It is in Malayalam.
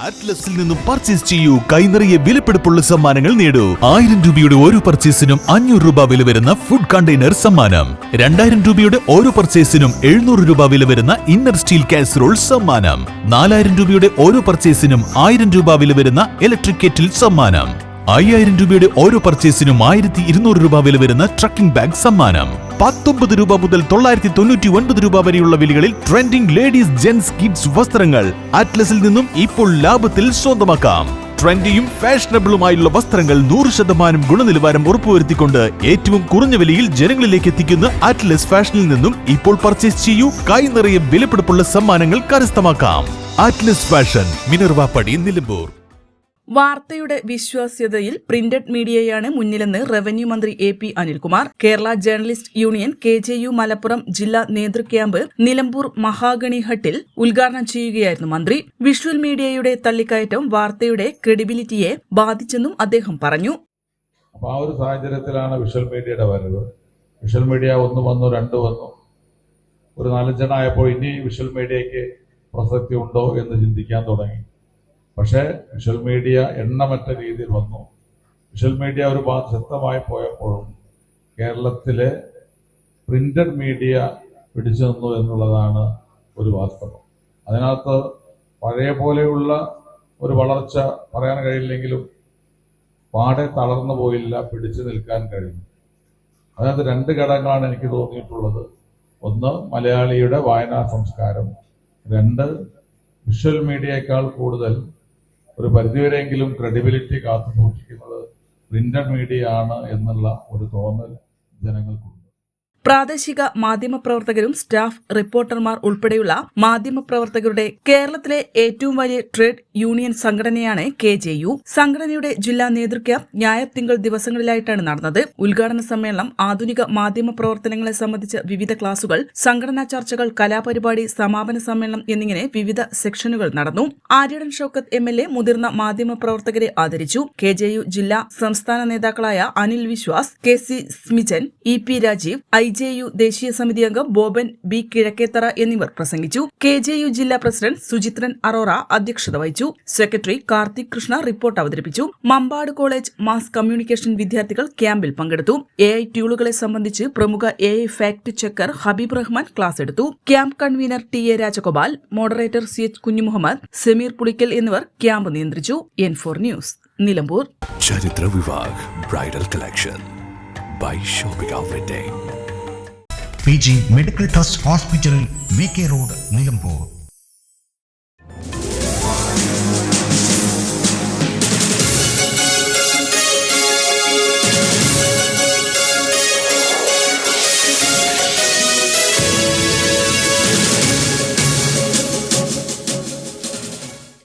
അറ്റ്ലസിൽ നിന്നും പർച്ചേസ് ചെയ്യൂ. കൈനിറയെ വിലപിടിപ്പുള്ള സമ്മാനങ്ങൾ നേടൂ. 1000 രൂപയുടെ ഓരോ പർച്ചേസിനും 500 രൂപ വില വരുന്ന ഫുഡ് കണ്ടെയ്നർ സമ്മാനം. 2000 രൂപയുടെ ഓരോ പർച്ചേസിനും 700 രൂപ വില വരുന്ന ഇന്നർ സ്റ്റീൽ കാസറോൾ സമ്മാനം. 4000 രൂപയുടെ ഓരോ പർച്ചേസിനും 1000 രൂപ വില വരുന്ന ഇലക്ട്രിക് കെറ്റിൽ സമ്മാനം. 5000 രൂപയുടെ ഓരോ പർച്ചേസിനും 1200 രൂപ വില വരുന്ന ട്രക്കിംഗ് ബാഗ് സമ്മാനം. 19 രൂപ മുതൽ 999 രൂപ വരെയുള്ള വിലകളിൽ ട്രെൻഡിംഗ് ലേഡീസ് ജെന്റ്സ് കിഡ്സ് വസ്ത്രങ്ങൾ അറ്റ്ലസിൽ നിന്നും ഇപ്പോൾ ലാഭത്തിൽ സ്വന്തമാക്കാം. ട്രെൻഡിയും ഫാഷനബിളുമായുള്ള വസ്ത്രങ്ങൾ 100% ഗുണനിലവാരം ഉറപ്പുവരുത്തിക്കൊണ്ട് ഏറ്റവും കുറഞ്ഞ വിലയിൽ ജനങ്ങളിലേക്ക് എത്തിക്കുന്ന അറ്റ്ലസ് ഫാഷനിൽ നിന്നും ഇപ്പോൾ പർച്ചേസ് ചെയ്യൂ. കൈനിറയെ വിലപിടിപ്പുള്ള സമ്മാനങ്ങൾ കരസ്ഥമാക്കാം. Atlas fashion, Minervappady, Nilambur. വാർത്തയുടെ വിശ്വാസ്യതയിൽ പ്രിന്റഡ് മീഡിയയാണ് മുന്നിലെന്ന് റവന്യൂ മന്ത്രി A P. Anilkumar. Kerala journalist union KJU Malappuram ജില്ലാ നേതൃക്യാമ്പ് നിലമ്പൂർ മഹാഗണി ഹട്ടിൽ ഉദ്ഘാടനം ചെയ്യുകയായിരുന്നു മന്ത്രി. വിഷ്വൽ മീഡിയയുടെ തള്ളിക്കയറ്റം വാർത്തയുടെ ക്രെഡിബിലിറ്റിയെ ബാധിച്ചെന്നും അദ്ദേഹം പറഞ്ഞു. അപ്പോൾ ആ ഒരു സാഹചര്യത്തിലാണ് വിഷ്വൽ മീഡിയയുടെ വരവ്. വിഷ്വൽ മീഡിയ 1 വന്നു, 2 വന്നു, ഒരു 4 ആയപ്പോൾ ഇനി വിഷ്വൽ മീഡിയയ്ക്ക് പ്രസക്തി ഉണ്ടോ എന്ന് ചിന്തിക്കാൻ തുടങ്ങി. പക്ഷേ വിഷ്വൽ മീഡിയ എണ്ണമറ്റ രീതിയിൽ വന്നു. വിഷ്വൽ മീഡിയ ഒരു ഭാഗത്ത് ശക്തമായി പോയപ്പോഴും കേരളത്തിലെ പ്രിന്റഡ് മീഡിയ പിടിച്ചു നിന്നു എന്നുള്ളതാണ് ഒരു വാസ്തവം. അതിനകത്ത് പഴയ പോലെയുള്ള ഒരു വളർച്ച പറയാൻ കഴിയില്ലെങ്കിലും പാടെ തളർന്നു പോയില്ല, പിടിച്ചു നിൽക്കാൻ കഴിഞ്ഞു. അതിനകത്ത് 2 ഘടകങ്ങളാണ് എനിക്ക് തോന്നിയിട്ടുള്ളത്. ഒന്ന്, മലയാളിയുടെ വായനാ സംസ്കാരം. 2, വിഷ്വൽ മീഡിയയേക്കാൾ കൂടുതൽ ഒരു പരിധിവരെയെങ്കിലും ക്രെഡിബിലിറ്റി കാത്തു സൂക്ഷിക്കുന്നത് പ്രിന്റഡ് മീഡിയ ആണ് എന്നുള്ള ഒരു തോന്നൽ ജനങ്ങൾക്കുണ്ട്. പ്രാദേശിക മാധ്യമപ്രവർത്തകരും സ്റ്റാഫ് റിപ്പോർട്ടർമാർ ഉൾപ്പെടെയുള്ള മാധ്യമപ്രവർത്തകരുടെ കേരളത്തിലെ ഏറ്റവും വലിയ ട്രേഡ് യൂണിയൻ സംഘടനയാണ് KJU. സംഘടനയുടെ ജില്ലാ നേതൃക്യാമ്പ് ഞായർ തിങ്കൾ ദിവസങ്ങളിലായിട്ടാണ് നടന്നത്. ഉദ്ഘാടന സമ്മേളനം, ആധുനിക മാധ്യമ പ്രവർത്തനങ്ങളെ സംബന്ധിച്ച വിവിധ ക്ലാസുകൾ, സംഘടനാ ചർച്ചകൾ, കലാപരിപാടി, സമാപന സമ്മേളനം എന്നിങ്ങനെ വിവിധ സെക്ഷനുകൾ നടന്നു. ആര്യടൻ ഷൌക്കത്ത് MLA മുതിർന്ന മാധ്യമപ്രവർത്തകരെ ആദരിച്ചു. KJU ജില്ലാ സംസ്ഥാന നേതാക്കളായ Anil Vishwas, KC Smijan, EP Rajeev, IJU ദേശീയ സമിതി അംഗം ബോബൻ B കിഴക്കേത്തറ എന്നിവർ പ്രസംഗിച്ചു. KJU ജില്ലാ പ്രസിഡന്റ് സുചിത്രൻ അറോറ അധ്യക്ഷത വഹിച്ചു. സെക്രട്ടറി കാർത്തിക് കൃഷ്ണ റിപ്പോർട്ട് അവതരിപ്പിച്ചു. മമ്പാട് കോളേജ് മാസ് കമ്മ്യൂണിക്കേഷൻ വിദ്യാർത്ഥികൾ ക്യാമ്പിൽ പങ്കെടുത്തു. AI ടൂളുകളെ സംബന്ധിച്ച് പ്രമുഖ AI fact checker Habeeb Rahman class എടുത്തു. Camp convener TA Rajagopal, moderator CH Kunjumuhammed, Sameer Pulikkal എന്നിവർ ക്യാമ്പ് നിയന്ത്രിച്ചു. N4 news, Nilambur. ചരിത്ര Vivah bridal collection by shopping outlet. PG medical trust hospital, VK road, Nilambur.